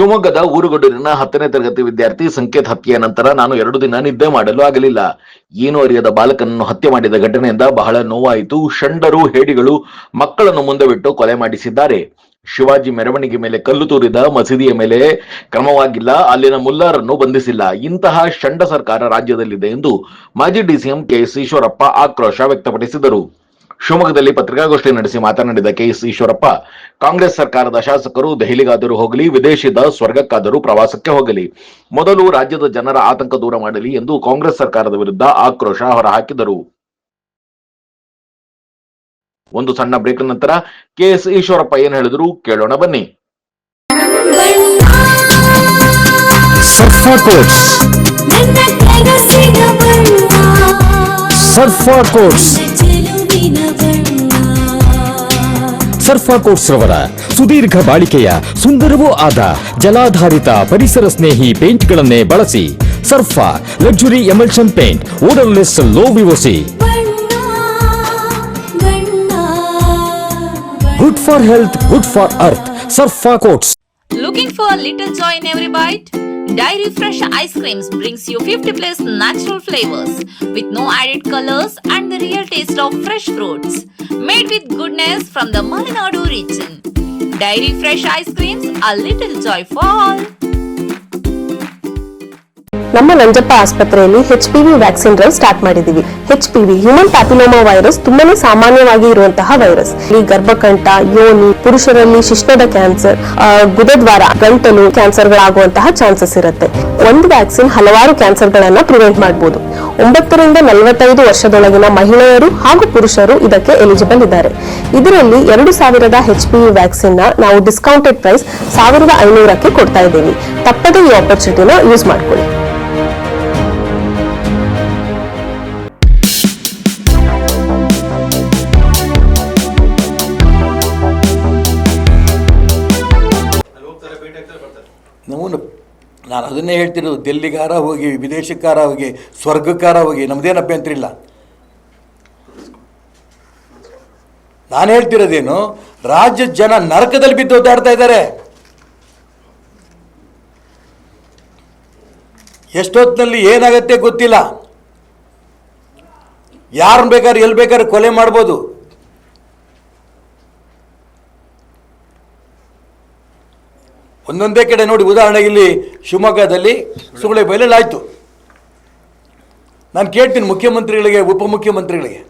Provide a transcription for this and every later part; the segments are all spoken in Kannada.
ಶಿವಮೊಗ್ಗದ ಊರುಗೊಡೂರಿನ 10ನೇ ತರಗತಿ ವಿದ್ಯಾರ್ಥಿ ಸಂಕೇತ್ ಹತ್ಯೆಯ ನಂತರ ನಾನು 2 ದಿನ ನಿದ್ದೆ ಮಾಡಲು ಆಗಲಿಲ್ಲ. ಏನೂ ಅರಿಯದ ಬಾಲಕನನ್ನು ಹತ್ಯೆ ಮಾಡಿದ ಘಟನೆಯಿಂದ ಬಹಳ ನೋವಾಯಿತು. ಷಂಡರು, ಹೇಡಿಗಳು ಮಕ್ಕಳನ್ನು ಮುಂದೆ ಬಿಟ್ಟು ಕೊಲೆ ಮಾಡಿಸಿದ್ದಾರೆ. ಶಿವಾಜಿ ಮೆರವಣಿಗೆ ಮೇಲೆ ಕಲ್ಲು ತೂರಿದ ಮಸೀದಿಯ ಮೇಲೆ ಕ್ರಮವಾಗಿಲ್ಲ, ಅಲ್ಲಿನ ಮುಲ್ಲಾರನ್ನು ಬಂಧಿಸಿಲ್ಲ. ಇಂತಹ ಷಂಡ ಸರ್ಕಾರ ರಾಜ್ಯದಲ್ಲಿದೆ ಎಂದು ಮಾಜಿ ಡಿಸಿಎಂ ಕೆಎಸ್ ಈಶ್ವರಪ್ಪ ಆಕ್ರೋಶ ವ್ಯಕ್ತಪಡಿಸಿದರು. ಶಿವಮೊಗ್ಗದಲ್ಲಿ ಪತ್ರಿಕಾಗೋಷ್ಠಿ ನಡೆಸಿ ಮಾತನಾಡಿದ ಕೆಎಸ್ ಈಶ್ವರಪ್ಪ, ಕಾಂಗ್ರೆಸ್ ಸರ್ಕಾರದ ಶಾಸಕರು ದೆಹಲಿಗಾದರೂ ಹೋಗಲಿ, ವಿದೇಶದ ಸ್ವರ್ಗಕ್ಕಾದರೂ ಪ್ರವಾಸಕ್ಕೆ ಹೋಗಲಿ, ಮೊದಲು ರಾಜ್ಯದ ಜನರ ಆತಂಕ ದೂರ ಮಾಡಲಿ ಎಂದು ಕಾಂಗ್ರೆಸ್ ಸರ್ಕಾರದ ವಿರುದ್ಧ ಆಕ್ರೋಶ ಹೊರಹಾಕಿದರು. ಒಂದು ಸಣ್ಣ ಬ್ರೇಕ್ ನಂತರ ಕೆಎಸ್ ಈಶ್ವರಪ್ಪ ಏನ್ ಹೇಳಿದ್ರು ಕೇಳೋಣ ಬನ್ನಿ. ಸರ್ಫಾ ಕೋಟ್ಸ್ ರವರ ಸುದೀರ್ಘ ಬಾಳಿಕೆಯ ಸುಂದರವೂ ಆದ ಜಲಾಧಾರಿತ ಪರಿಸರ ಸ್ನೇಹಿ ಪೇಂಟ್ಗಳನ್ನೇ ಬಳಸಿ. Sarfa luxury emulsion paint, odourless, low VOC, good for health, good for earth. Sarfa coats. Looking for a little joy in every bite? Dairy Fresh Ice Creams brings you 50+ natural flavors with no added colors and the real taste of fresh fruits. Made with goodness from the Malenadu region. Dairy Fresh Ice Creams, a little joy for all. ನಮ್ಮ ನಂಜಪ್ಪ ಆಸ್ಪತ್ರೆಯಲ್ಲಿ HPV ವ್ಯಾಕ್ಸಿನ್ ಡ್ರೈವ್ ಸ್ಟಾರ್ಟ್ ಮಾಡಿದೀವಿ. HPV ಹ್ಯೂಮನ್ ಪ್ಯಾಪಿಲೋಮಾ ವೈರಸ್ ತುಂಬಾನೇ ಸಾಮಾನ್ಯವಾಗಿ ಇರುವಂತಹ ವೈರಸ್. ಈ ಗರ್ಭಕಂಠ, ಯೋನಿ, ಪುರುಷರಲ್ಲಿ ಶಿಶ್ನದ ಕ್ಯಾನ್ಸರ್, ಗುದದ್ವಾರ, ಗಂಟಲು ಕ್ಯಾನ್ಸರ್ಗಳಾಗುವಂತಹ ಚಾನ್ಸಸ್ ಇರುತ್ತೆ. ಒಂದು ವ್ಯಾಕ್ಸಿನ್ ಹಲವಾರು ಕ್ಯಾನ್ಸರ್ಗಳನ್ನ ಪ್ರಿವೆಂಟ್ ಮಾಡಬಹುದು. 9 ರಿಂದ 45 ವರ್ಷದೊಳಗಿನ ಮಹಿಳೆಯರು ಹಾಗೂ ಪುರುಷರು ಇದಕ್ಕೆ ಎಲಿಜಿಬಲ್ ಇದ್ದಾರೆ. ಇದರಲ್ಲಿ 2000 HPV ವ್ಯಾಕ್ಸಿನ್ ನ ನಾವು ಡಿಸ್ಕೌಂಟೆಡ್ ಪ್ರೈಸ್ 1500ಕ್ಕೆ ಕೊಡ್ತಾ ಇದ್ದೀವಿ. ತಪ್ಪದೇ ಈ ಆಪರ್ಚುನಿಟಿನ ಯೂಸ್ ಮಾಡ್ಕೊಳ್ಳಿ. ನಾನು ಅದನ್ನೇ ಹೇಳ್ತಿರೋದು, ದಿಲ್ಲಿಗಾರ ಹೋಗಿ, ವಿದೇಶಕ್ಕಾರ ಹೋಗಿ, ಸ್ವರ್ಗಕ್ಕಾರ ಹೋಗಿ, ನಮ್ಮದೇನು ಅಭ್ಯಂತರ ಇಲ್ಲ. ನಾನು ಹೇಳ್ತಿರೋದೇನು, ರಾಜ್ಯದ ಜನ ನರಕದಲ್ಲಿ ಬಿದ್ದು ಓದಾಡ್ತಾ ಇದ್ದಾರೆ. ಎಷ್ಟೊತ್ತಿನಲ್ಲಿ ಏನಾಗತ್ತೆ ಗೊತ್ತಿಲ್ಲ. ಯಾರನ್ನ ಬೇಕಾದ್ರೆ ಎಲ್ಲಿ ಬೇಕಾದ್ರೆ ಕೊಲೆ ಮಾಡ್ಬೋದು. ಒಂದೊಂದೇ ಕಡೆ ನೋಡಿ, ಉದಾಹರಣೆಗೆ ಇಲ್ಲಿ ಶಿವಮೊಗ್ಗದಲ್ಲಿ ಸುಗುಳೆ ಬೈಲಲ್ಲಿ ಆಯಿತು. ನಾನು ಕೇಳ್ತೀನಿ ಮುಖ್ಯಮಂತ್ರಿಗಳಿಗೆ, ಉಪಮುಖ್ಯಮಂತ್ರಿಗಳಿಗೆ,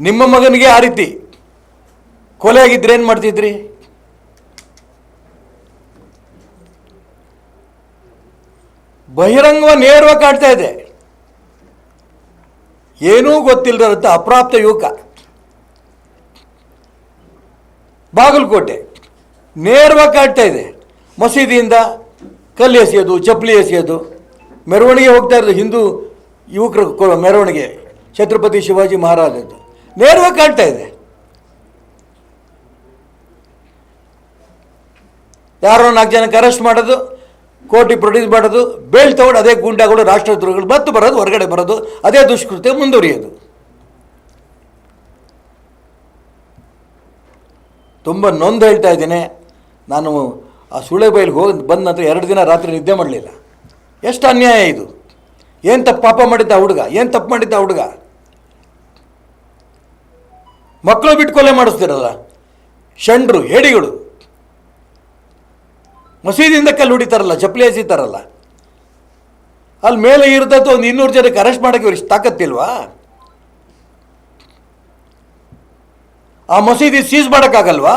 ನಿಮ್ಮ ಮಗನಿಗೆ ಆ ರೀತಿ ಕೊಲೆ ಆಗಿದ್ರೆ ಏನು ಮಾಡ್ತಿದ್ರಿ? ಬಹಿರಂಗವಾಗಿ ನೇರವಾಗಿ ಕಾಡ್ತಾ ಇದೆ. ಏನೂ ಗೊತ್ತಿಲ್ಲದಂಥ ಅಪ್ರಾಪ್ತ ಯುವಕ ಬಾಗಲಕೋಟೆ ನೇರವಾಗಿ ಕಾಡ್ತಾ ಇದೆ. ಮಸೀದಿಯಿಂದ ಕಲ್ಲು ಎಸೆಯೋದು, ಚಪ್ಪಲಿ ಎಸೆಯೋದು, ಮೆರವಣಿಗೆ ಹೋಗ್ತಾ ಇರೋದು, ಹಿಂದೂ ಯುವಕರು ಮೆರವಣಿಗೆ, ಛತ್ರಪತಿ ಶಿವಾಜಿ ಮಹಾರಾಜದ್ದು ನೇರವಾಗಿ ಕಾಡ್ತಾ ಇದೆ. ಯಾರೋ 4 ಜನಕ್ಕೆ ಅರೆಸ್ಟ್ ಮಾಡೋದು, ಕೋರ್ಟಿಗೆ ಪ್ರೊಡ್ಯೂಸ್ ಮಾಡೋದು, ಬೇಲ್ ತಗೊಂಡು ಅದೇ ಗೂಂಡಾಗಳು, ರಾಷ್ಟ್ರದ್ರೋಹಿಗಳು ಮತ್ತೆ ಬರೋದು, ಹೊರಗಡೆ ಬರೋದು, ಅದೇ ದುಷ್ಕೃತ್ಯ ಮುಂದುವರಿಯೋದು. ತುಂಬ ನೊಂದು ಹೇಳ್ತಾ ಇದ್ದೀನಿ. ನಾನು ಆ ಸುಳೆಬೈಲಿಗೆ ಹೋಗಿ ಬಂದ ನಂತರ 2 ದಿನ ರಾತ್ರಿ ನಿದ್ದೆ ಮಾಡಲಿಲ್ಲ. ಎಷ್ಟು ಅನ್ಯಾಯ ಇದು! ಏನು ತಪ್ಪು ಪಾಪ ಮಾಡಿದ್ದ ಹುಡುಗ, ಏನು ತಪ್ಪು ಮಾಡಿದ್ದ ಹುಡುಗ? ಮಕ್ಕಳು ಬಿಟ್ಟು ಕೊಲೆ ಮಾಡಿಸ್ತಿರಲ್ಲ, ಷಂಡ್ರು, ಹೇಡಿಗಳು. ಮಸೀದಿಯಿಂದ ಕಲ್ಲು ಹೊಡಿತಾರಲ್ಲ, ಚಪ್ಪಲಿ ಎಸಿತಾರಲ್ಲ, ಅಲ್ಲಿ ಮೇಲೆ ಇರ್ತದ್ದು ಒಂದು 200 ಜನಕ್ಕೆ ಅರೆಸ್ಟ್ ಮಾಡೋಕ್ಕೆ ಇವ್ರಿಗೆ ತಾಕತ್ತಿಲ್ವಾ? ಆ ಮಸೀದಿ ಸೀಸ್ ಮಾಡೋಕ್ಕಾಗಲ್ವಾ?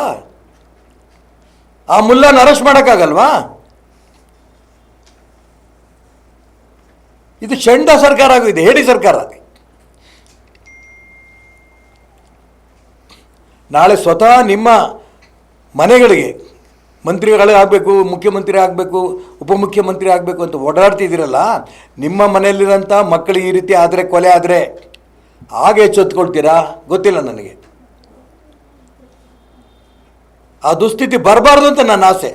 ಆ ಮುಲ್ಲಾನ ಅರೆಸ್ಟ್ ಮಾಡೋಕ್ಕಾಗಲ್ವಾ? ಇದು ಷಂಡ ಸರ್ಕಾರ ಆಗಿದೆ, ಹೇಡಿ ಸರ್ಕಾರ. ನಾಳೆ ಸ್ವತಃ ನಿಮ್ಮ ಮನೆಗಳಿಗೆ ಮಂತ್ರಿಗಳಾಗಬೇಕು, ಮುಖ್ಯಮಂತ್ರಿ ಆಗಬೇಕು, ಉಪಮುಖ್ಯಮಂತ್ರಿ ಆಗಬೇಕು ಅಂತ ಓಡಾಡ್ತಿದ್ದೀರಲ್ಲ, ನಿಮ್ಮ ಮನೆಯಲ್ಲಿರೋಂಥ ಮಕ್ಕಳಿಗೆ ಈ ರೀತಿ ಆದರೆ, ಕೊಲೆ ಆದರೆ ಹಾಗೆ ಎಚ್ಚೆತ್ಕೊಳ್ತೀರಾ ಗೊತ್ತಿಲ್ಲ ನನಗೆ. ಆ ದುಸ್ಥಿತಿ ಬರಬಾರ್ದು ಅಂತ ನನ್ನ ಆಸೆ.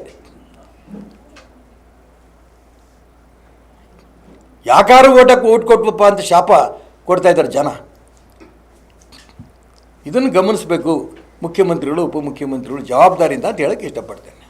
ಯಾಕಾರು ಓಟ್ ಕೊಟ್ವಪ್ಪ ಅಂತ ಶಾಪ ಕೊಡ್ತಾ ಇದ್ದಾರೆ ಜನ. ಇದನ್ನು ಗಮನಿಸಬೇಕು. ಮುಖ್ಯಮಂತ್ರಿಗಳು ಉಪಮುಖ್ಯಮಂತ್ರಿಗಳು ಜವಾಬ್ದಾರಿಯಿಂದ ಅಂತ ಹೇಳಕ್ಕೆ ಇಷ್ಟಪಡ್ತೇನೆ.